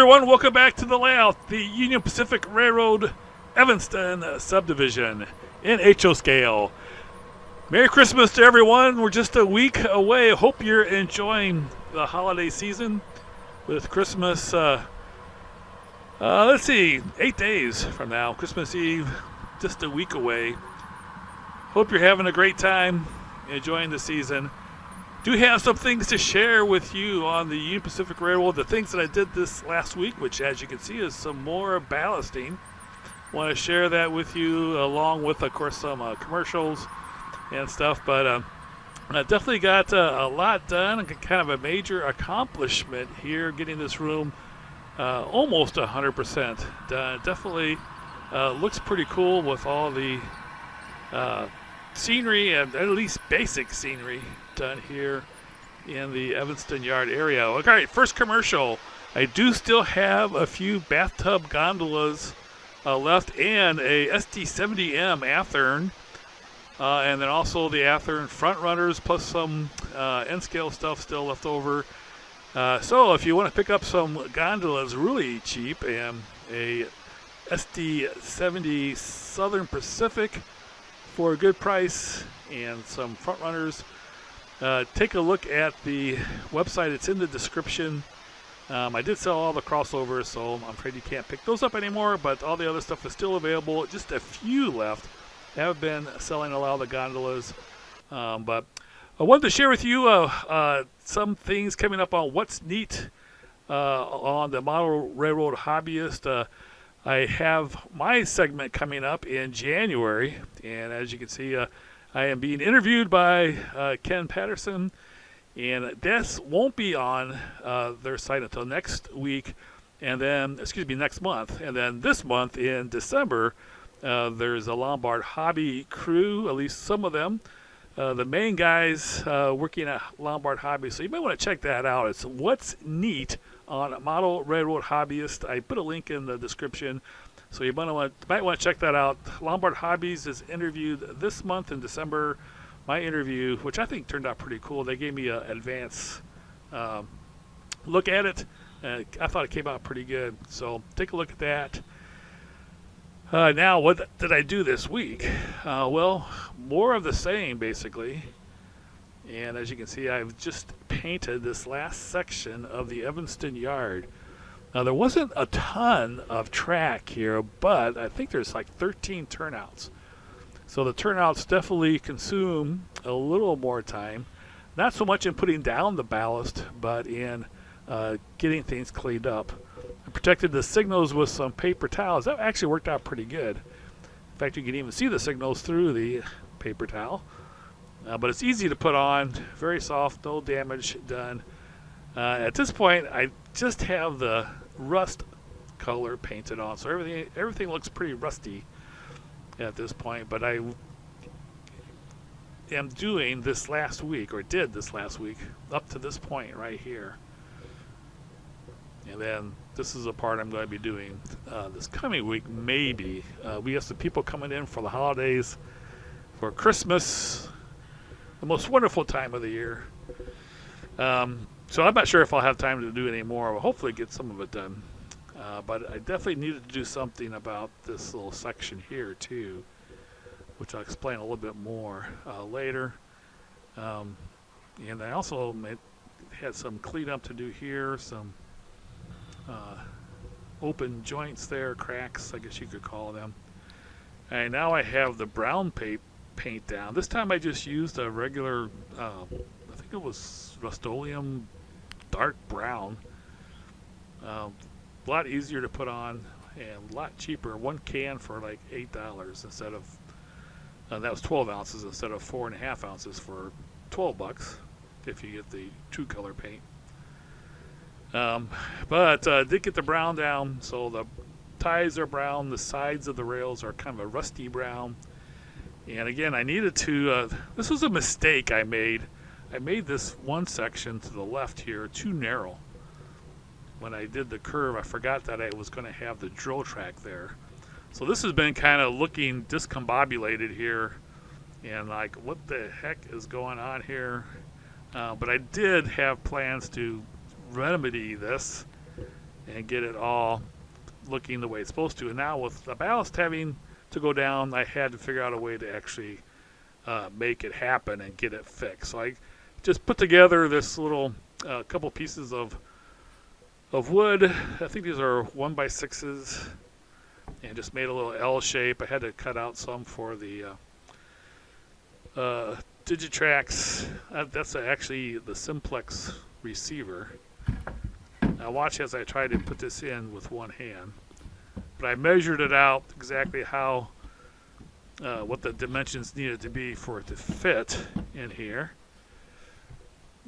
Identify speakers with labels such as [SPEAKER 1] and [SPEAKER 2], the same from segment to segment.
[SPEAKER 1] everyone. Welcome back to the layout, the Union Pacific Railroad Evanston subdivision in HO scale. Merry Christmas to everyone. We're just a week away. Hope you're enjoying the holiday season with Christmas. Let's see, 8 days from now, Christmas Eve, just a week away. Hope you're having a great time, enjoying the season. Do have some things to share with you on the Union Pacific Railroad, the things that I did this last week, which as you can see is some more ballasting. Want to share that with you along with, of course, some commercials and stuff, but I definitely got a lot done, kind of a major accomplishment here, getting this room almost 100% done. Definitely looks pretty cool with all the scenery, and at least basic scenery, done here in the Evanston Yard area. Okay, first commercial. I do still have a few bathtub gondolas left and a SD70M Athearn, and then also the Athearn front runners plus some N-scale stuff still left over. So if you want to pick up some gondolas really cheap, and a SD70 Southern Pacific for a good price and some front runners, take a look at the website. It's in the description. I did sell all the crossovers, so I'm afraid you can't pick those up anymore, but all the other stuff is still available. Just a few left. I have been selling a lot of the gondolas, but I wanted to share with you some things coming up on what's neat on the Model Railroad Hobbyist. I have my segment coming up in January, and as you can see, I am being interviewed by Ken Patterson, and this won't be on their site until next week, and then, next month, and then this month in December, there's a Lombard Hobby crew, at least some of them, the main guys working at Lombard Hobby, so you might want to check that out. It's What's Neat on Model Railroad Hobbyist. I put a link in the description, so you might want to check that out. Lombard Hobbies is interviewed this month in December. My interview, which I think turned out pretty cool, they gave me an advance look at it. I thought it came out pretty good, so take a look at that. Now, what did I do this week? Well, more of the same, basically. And as you can see, I've just painted this last section of the Evanston Yard. Now, there wasn't a ton of track here, but I think there's like 13 turnouts. So the turnouts definitely consume a little more time. Not so much in putting down the ballast, but in getting things cleaned up. I protected the signals with some paper towels. That actually worked out pretty good. In fact, you can even see the signals through the paper towel. But it's easy to put on, very soft, no damage done. At this point, I just have the rust color painted on, so everything looks pretty rusty at this point. But I am doing this last week, or did this last week, up to this point right here. And then this is a part I'm going to be doing this coming week, maybe. We have some people coming in for the holidays, for Christmas, the most wonderful time of the year. So I'm not sure if I'll have time to do any more. I'll hopefully get some of it done. But I definitely needed to do something about this little section here, too, which I'll explain a little bit more later. And I also had some cleanup to do here, some open joints there, cracks, I guess you could call them. And now I have the brown paint down. This time I just used a regular, I think it was Rust-Oleum dark brown. A lot easier to put on and a lot cheaper. One can for like $8 instead of, that was 12 ounces instead of 4.5 ounces for $12 if you get the true color paint. But did get the brown down, so the ties are brown, the sides of the rails are kind of a rusty brown. And again, I needed to, this was a mistake I made. I made this one section to the left here too narrow. When I did the curve, I forgot that I was going to have the drill track there. So this has been kind of looking discombobulated here. And like, what the heck is going on here? But I did have plans to remedy this and get it all looking the way it's supposed to. And now with the ballast having to go down, I had to figure out a way to actually make it happen and get it fixed. So I just put together this little couple pieces of wood. I think these are 1x6s, and just made a little L shape. I had to cut out some for the Digitrax. That's actually the simplex receiver. Now watch as I try to put this in with one hand. But I measured it out exactly how, what the dimensions needed to be for it to fit in here.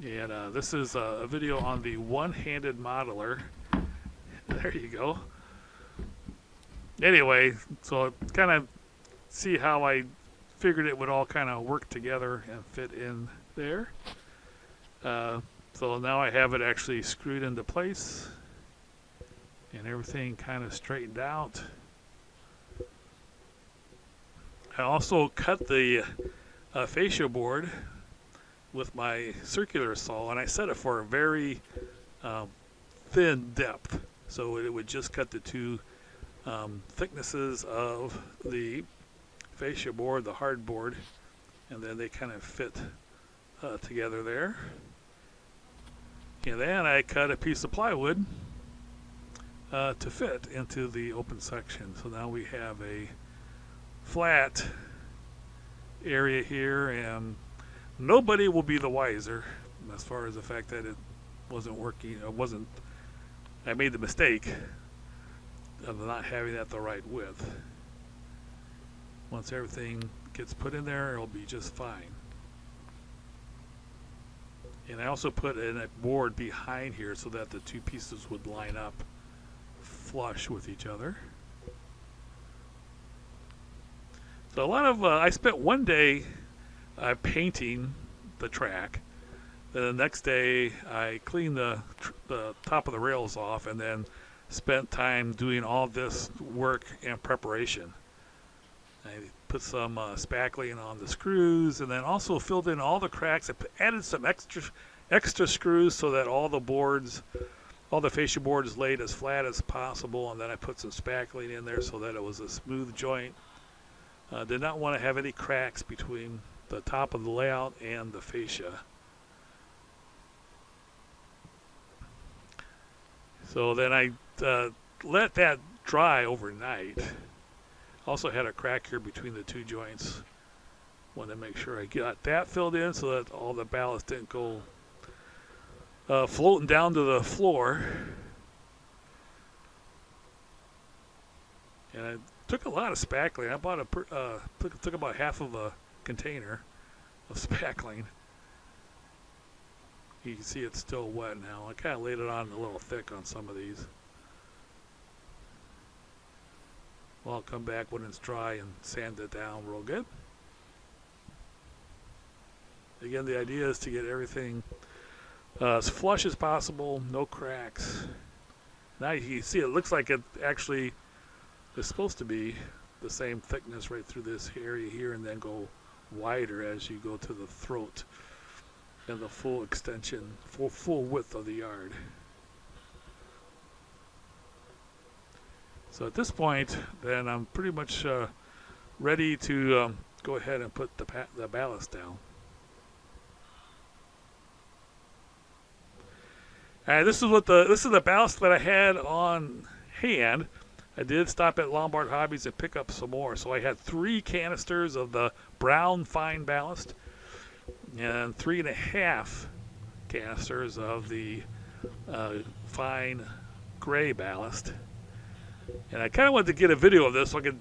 [SPEAKER 1] And this is a video on the one-handed modeler. There you go. Anyway, so kind of see how I figured it would all kind of work together and fit in there. So now I have it actually screwed into place and everything kind of straightened out. I also cut the fascia board with my circular saw, and I set it for a very thin depth, so it would just cut the two thicknesses of the fascia board, the hard board, and then they kind of fit together there. And then I cut a piece of plywood to fit into the open section. So now we have a flat area here, and nobody will be the wiser as far as the fact that it wasn't working. I made the mistake of not having that the right width. Once everything gets put in there, it'll be just fine. And I also put in a board behind here so that the two pieces would line up flush with each other. So a lot of, I spent one day painting the track. Then the next day I cleaned the top of the rails off, and then spent time doing all this work and preparation. I put some spackling on the screws, and then also filled in all the cracks. I added some extra screws so that all the fascia board is laid as flat as possible, and then I put some spackling in there so that it was a smooth joint. Did not want to have any cracks between the top of the layout and the fascia. So then I let that dry overnight. Also had a crack here between the two joints. Wanted to make sure I got that filled in so that all the ballast didn't go floating down to the floor. And I took a lot of spackling. I bought took about half of a container of spackling. You can see it's still wet now. I kind of laid it on a little thick on some of these. Well, I'll come back when it's dry and sand it down real good. Again, the idea is to get everything as flush as possible, no cracks. Now you can see it looks like it actually is supposed to be the same thickness right through this area here, and then go wider as you go to the throat and the full extension, full width of the yard. So at this point, then I'm pretty much ready to go ahead and put the ballast down. This is the ballast that I had on hand. I did stop at Lombard Hobbies and pick up some more. So I had 3 canisters of the brown fine ballast and 3.5 canisters of the fine gray ballast. And I kind of wanted to get a video of this so I could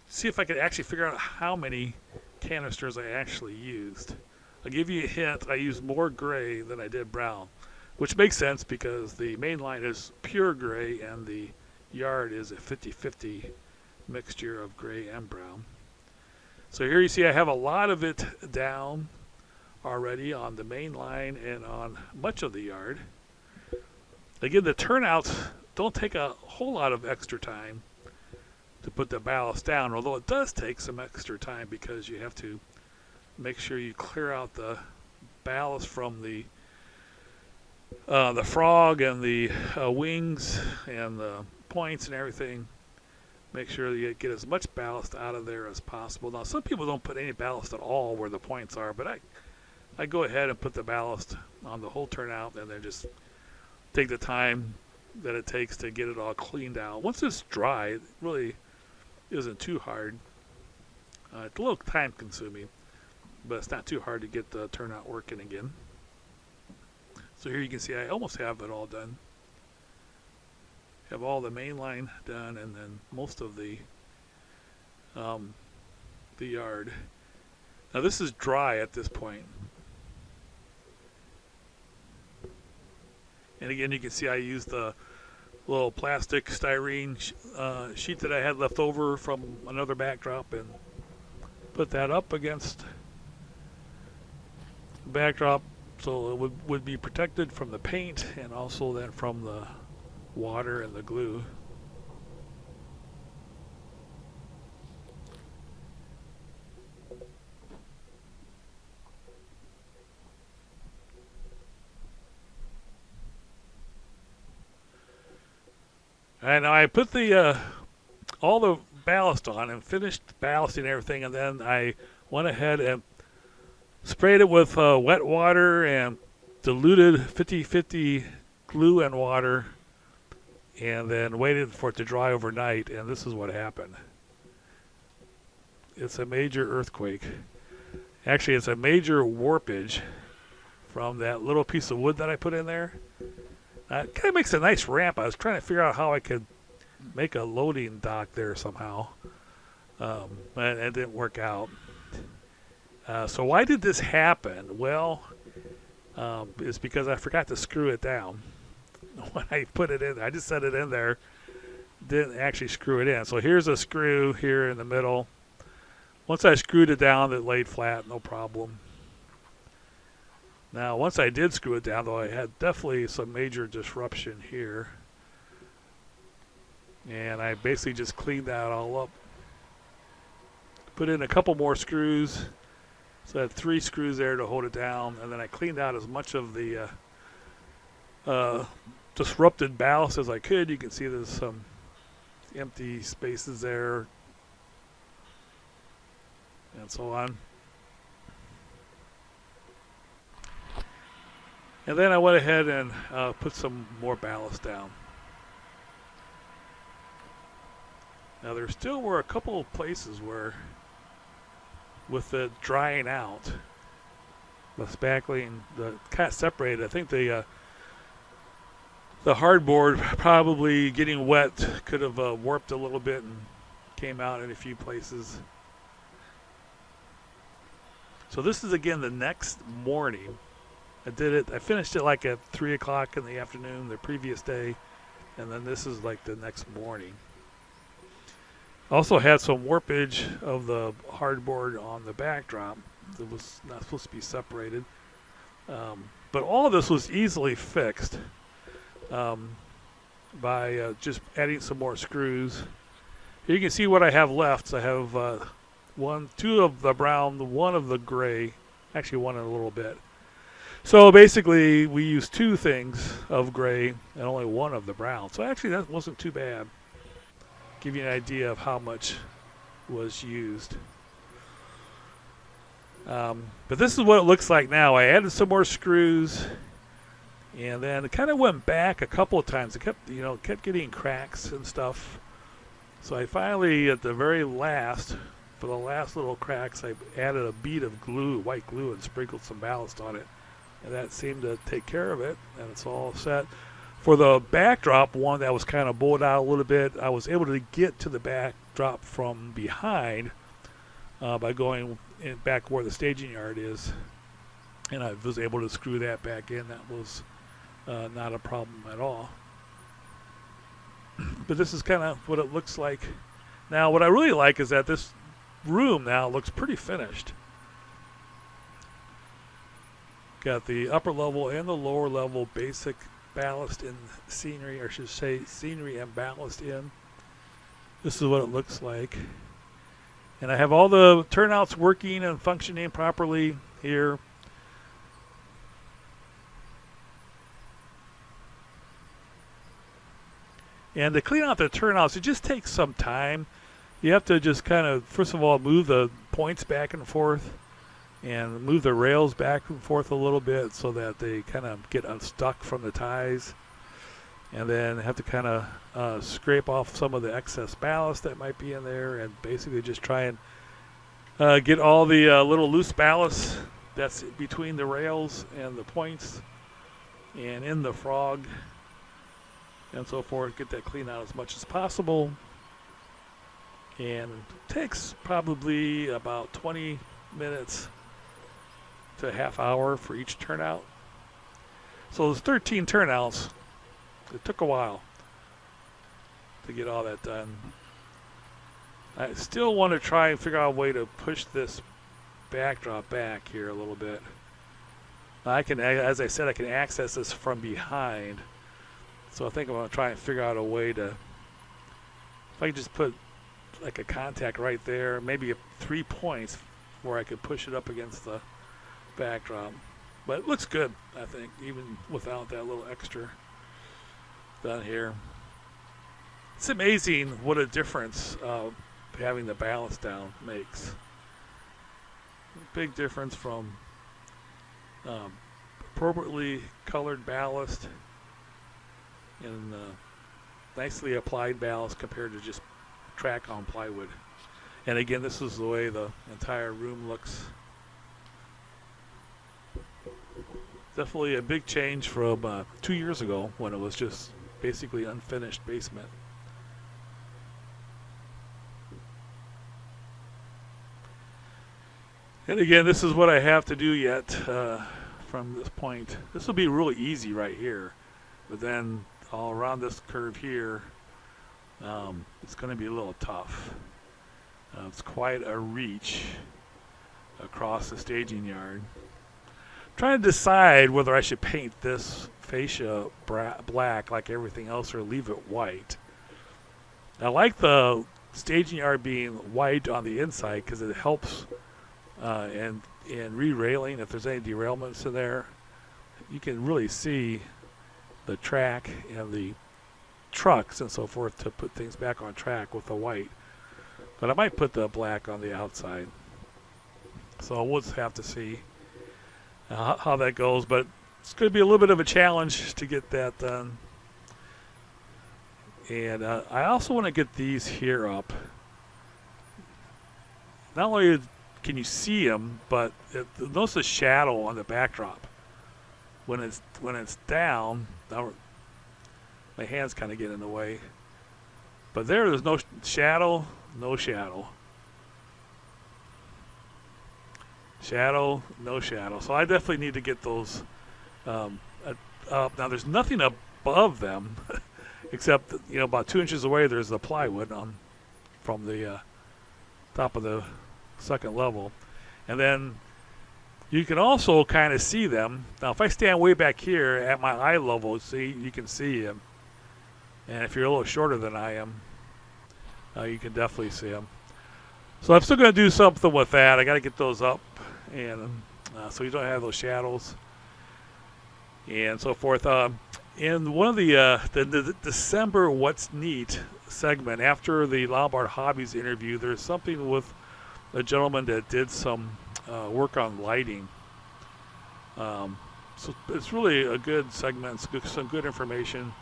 [SPEAKER 1] see if I could actually figure out how many canisters I actually used. I'll give you a hint. I used more gray than I did brown, which makes sense because the main line is pure gray and the yard is a 50-50 mixture of gray and brown. So here you see I have a lot of it down already on the main line and on much of the yard. Again, the turnouts don't take a whole lot of extra time to put the ballast down, although it does take some extra time because you have to make sure you clear out the ballast from the the frog and the wings and the points and everything. Make sure that you get as much ballast out of there as possible. Now, some people don't put any ballast at all where the points are, but I go ahead and put the ballast on the whole turnout and then just take the time that it takes to get it all cleaned out. Once it's dry, it really isn't too hard. It's a little time consuming, but it's not too hard to get the turnout working again. So here you can see I almost have it all done. Have all the main line done and then most of the yard. Now this is dry at this point. And again, you can see I used the little plastic styrene sheet that I had left over from another backdrop and put that up against the backdrop so it would be protected from the paint and also then from the water and the glue. And I put the all the ballast on and finished ballasting everything, and then I went ahead and sprayed it with wet water and diluted 50-50 glue and water, and then waited for it to dry overnight, and this is what happened. It's a major earthquake. Actually, it's a major warpage from that little piece of wood that I put in there. It kind of makes a nice ramp. I was trying to figure out how I could make a loading dock there somehow, and it didn't work out. So why did this happen? Well, it's because I forgot to screw it down when I put it in. I just set it in there, didn't actually screw it in. So here's a screw here in the middle. Once I screwed it down, it laid flat, no problem. Now, once I did screw it down, though, I had definitely some major disruption here. And I basically just cleaned that all up. Put in a couple more screws. So I had 3 screws there to hold it down. And then I cleaned out as much of the disrupted ballast as I could. You can see there's some empty spaces there. And so on. And then I went ahead and put some more ballast down. Now there still were a couple of places where, with the drying out, the spackling, the kind of separated. I think the hardboard probably getting wet could have warped a little bit and came out in a few places. So this is again the next morning. I finished it like at 3 o'clock in the afternoon the previous day, and then this is like the next morning. Also had some warpage of the hardboard on the backdrop that was not supposed to be separated. But all of this was easily fixed by just adding some more screws. Here you can see what I have left. So I have 2 of the brown, 1 of the gray, actually 1 in a little bit. So basically, we used 2 things of gray and only 1 of the brown. So actually, that wasn't too bad. Give you an idea of how much was used. But this is what it looks like now. I added some more screws, and then it kind of went back a couple of times. It kept getting cracks and stuff. So I finally, at the very last, for the last little cracks, I added a bead of glue, white glue, and sprinkled some ballast on it. And that seemed to take care of it, and it's all set. For the backdrop one that was kind of bowed out a little bit, I was able to get to the backdrop from behind by going back where the staging yard is. And I was able to screw that back in. That was not a problem at all. But this is kind of what it looks like. Now, what I really like is that this room now looks pretty finished. Got the upper level and the lower level basic ballast in scenery, or I should say scenery and ballast in. This is what it looks like. And I have all the turnouts working and functioning properly here. And to clean out the turnouts, it just takes some time. You have to just kind of, first of all, move the points back and forth and move the rails back and forth a little bit so that they kind of get unstuck from the ties. And then have to kind of scrape off some of the excess ballast that might be in there, and basically just try and get all the little loose ballast that's between the rails and the points and in the frog and so forth. Get that cleaned out as much as possible. And it takes probably about 20 minutes to a half hour for each turnout. So there's 13 turnouts. It took a while to get all that done. I still want to try and figure out a way to push this backdrop back here a little bit. I can, as I said, I can access this from behind. So I think I'm going to try and figure out a way to, if I can just put like a contact right there, maybe 3 points where I could push it up against the backdrop. But it looks good, I think, even without that little extra down here. It's amazing what a difference having the ballast down makes. Big difference from appropriately colored ballast and nicely applied ballast compared to just track on plywood. And again, this is the way the entire room looks. Definitely a big change from 2 years ago when it was just basically unfinished basement. And again, this is what I have to do yet from this point. This will be really easy right here, but then all around this curve here, it's going to be a little tough. It's quite a reach across the staging yard. Trying to decide whether I should paint this fascia black like everything else or leave it white. I like the staging yard being white on the inside because it helps and re-railing. If there's any derailments in there, you can really see the track and the trucks and so forth to put things back on track with the white. But I might put the black on the outside. So we'll just have to see how that goes, but it's going to be a little bit of a challenge to get that done. And I also want to get these here up. Not only can you see them, but notice the shadow on the backdrop. When it's down, now my hands kind of get in the way. But there's no shadow, no shadow. Shadow, no shadow. So I definitely need to get those up. Now there's nothing above them except, about 2 inches away there's the plywood from the top of the second level. And then you can also kind of see them. Now if I stand way back here at my eye level, see, you can see them. And if you're a little shorter than I am, you can definitely see them. So I'm still going to do something with that. I got to get those up, and so you don't have those shadows and so forth. In one of the December What's Neat segment, after the Lombard Hobbies interview, there's something with a gentleman that did some work on lighting. So it's really a good segment, some good information.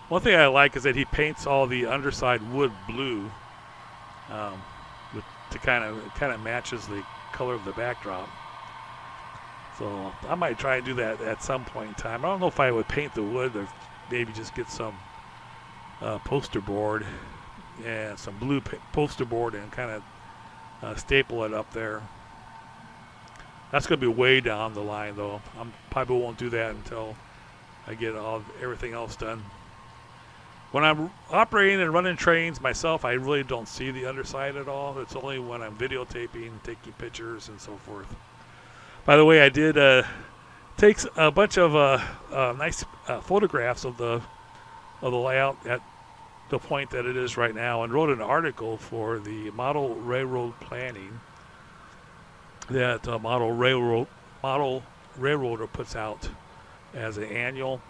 [SPEAKER 1] One thing I like is that he paints all the underside wood blue, to kind of matches the color of the backdrop. So I might try and do that at some point in time. I don't know if I would paint the wood or maybe just get some poster board and some blue poster board and kind of staple it up there. That's going to be way down the line, though. I probably won't do that until I get everything else done. When I'm operating and running trains myself, I really don't see the underside at all. It's only when I'm videotaping, taking pictures, and so forth. By the way, I did take a bunch of nice photographs of the layout at the point that it is right now, and wrote an article for the Model Railroad Planning that Model Railroader puts out as an annual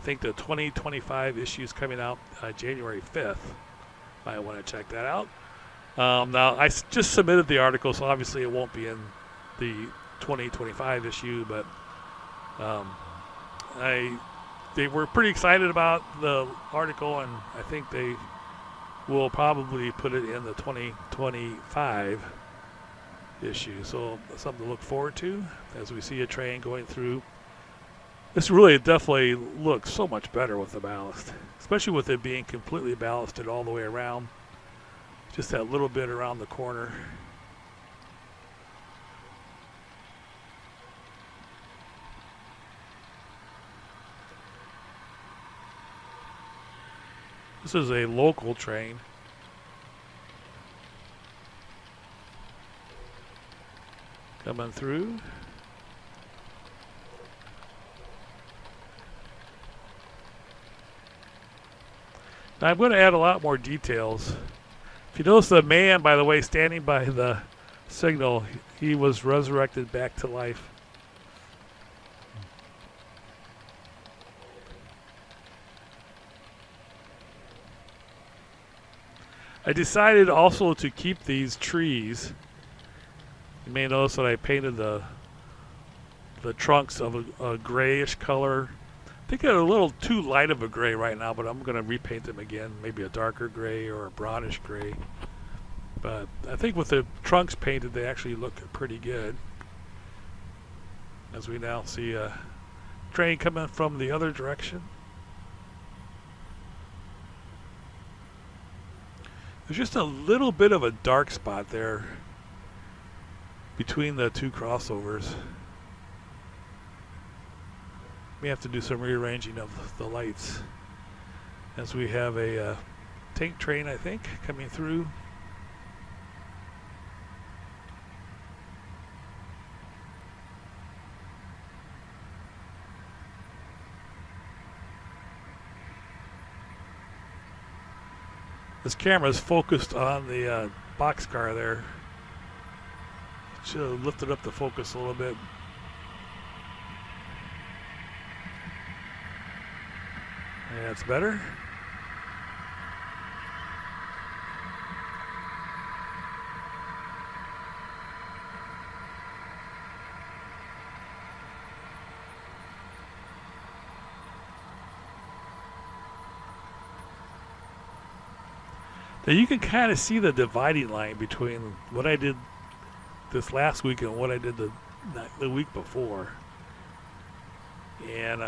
[SPEAKER 1] think the 2025 issue is coming out January 5th. I want to check that out. Now, I just submitted the article, so obviously it won't be in the 2025 issue, but they were pretty excited about the article, and I think they will probably put it in the 2025 issue. So something to look forward to as we see a train going through. This really definitely looks so much better with the ballast, especially with it being completely ballasted all the way around. Just that little bit around the corner. This is a local train. Coming through. Now I'm going to add a lot more details. If you notice the man, by the way, standing by the signal, he was resurrected back to life. I decided also to keep these trees. You may notice that I painted the trunks of a grayish color. I think they're a little too light of a gray right now, but I'm going to repaint them again, maybe a darker gray or a brownish gray. But I think with the trunks painted, they actually look pretty good. As we now see a train coming from the other direction. There's just a little bit of a dark spot there between the two crossovers. We have to do some rearranging of the lights as we have a tank train, I think, coming through. This camera is focused on the boxcar there. Should have lifted up the focus a little bit. Yeah, that's better. Now you can kind of see the dividing line between what I did this last week and what I did the week before. And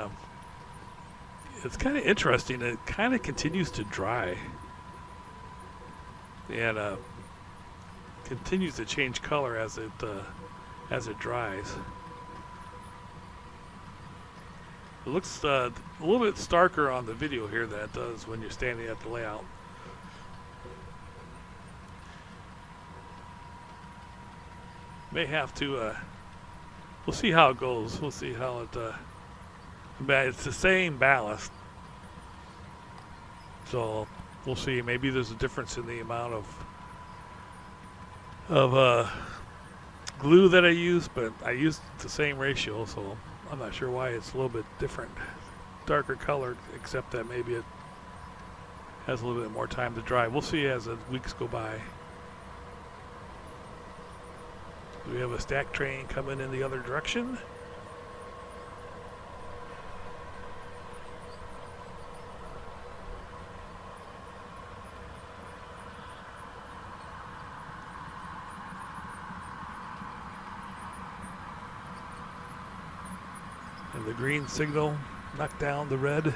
[SPEAKER 1] it's kind of interesting. It kind of continues to dry and continues to change color as it dries. It looks a little bit starker on the video here than it does when you're standing at the layout. May have to, we'll see how it goes. We'll see how it, but it's the same ballast. So we'll see. Maybe there's a difference in the amount of glue that I use, but I used the same ratio, so I'm not sure why it's a little bit different. Darker colored, except that maybe it has a little bit more time to dry. We'll see as the weeks go by. We have a stack train coming in the other direction. And the green signal knocked down the red.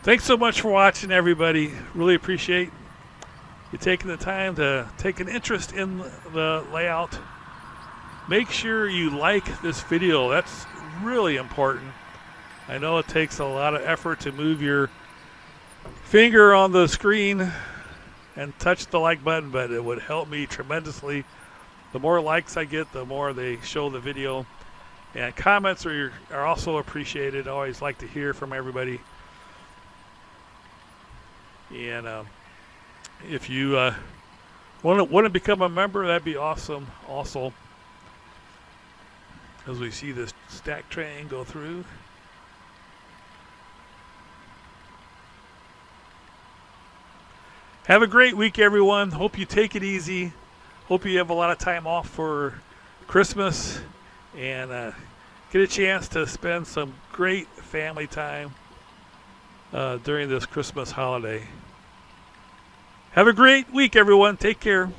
[SPEAKER 1] Thanks so much for watching, everybody. Really appreciate you taking the time to take an interest in the layout. Make sure you like this video. That's really important. I know it takes a lot of effort to move your finger on the screen and touch the like button, but it would help me tremendously. The more likes I get, the more they show the video. And comments are also appreciated. I always like to hear from everybody. And If you want to become a member, that'd be awesome. Also, as we see this stack train go through. Have a great week, everyone. Hope you take it easy. Hope you have a lot of time off for Christmas and get a chance to spend some great family time during this Christmas holiday. Have a great week, everyone. Take care.